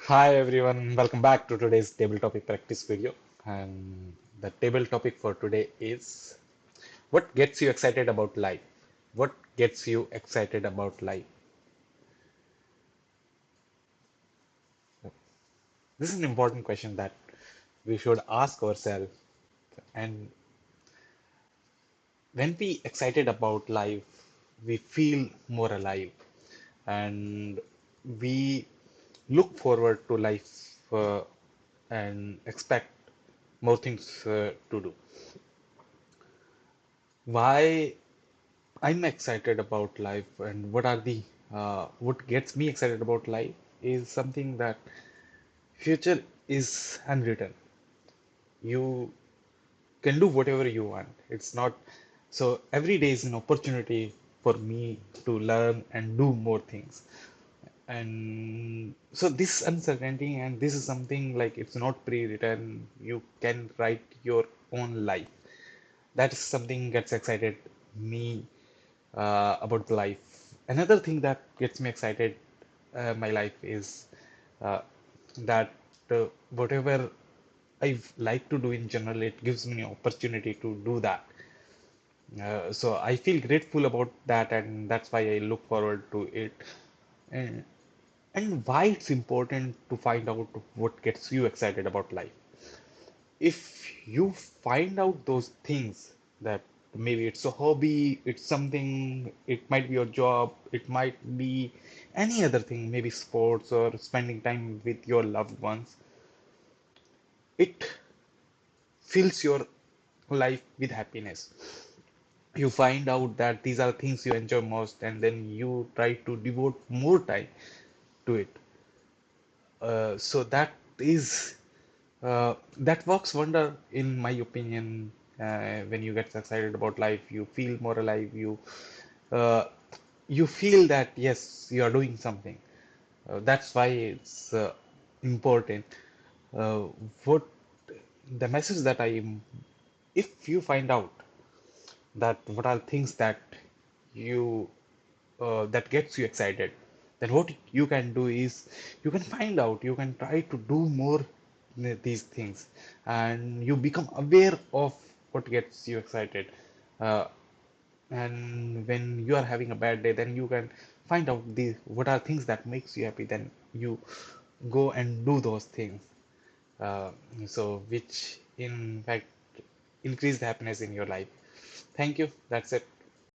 Hi everyone, welcome back to today's table topic practice video. And the table topic for today is what gets you excited about life? What gets you excited about life? This is an important question that we should ask ourselves. And when we excited about life, we feel more alive and we look forward to life and expect more things to do. Why I'm excited about life and what gets me excited about life is something that future is unwritten. You can do whatever you want. It's not so every day is an opportunity for me to learn and do more things. And so this uncertainty and this is something like it's not pre-written. You can write your own life. That is something gets excited me about the life. Another thing that gets me excited my life is uh, that whatever I like to do in general, it gives me an opportunity to do that. So I feel grateful about that, and that's why I look forward to it. And, and why it's important to find out what gets you excited about life. If you find out those things that maybe it's a hobby, it's something, it might be your job, it might be any other thing, maybe sports or spending time with your loved ones, it fills your life with happiness. You find out that these are things you enjoy most, and then you try to devote more time to it. So that works wonder in my opinion. When you get excited about life, you feel more alive. Uh, you feel that yes, you are doing something. That's why it's important. Uh, what the message that if you find out that what are things that you that gets you excited, then what you can do is you can find out, you can try to do more these things, and you become aware of what gets you excited. Uh, and when you are having a bad day, then you can find out the what are things that makes you happy. Then you go and do those things. Uh, so which in fact increase the happiness in your life. Thank you. That's it.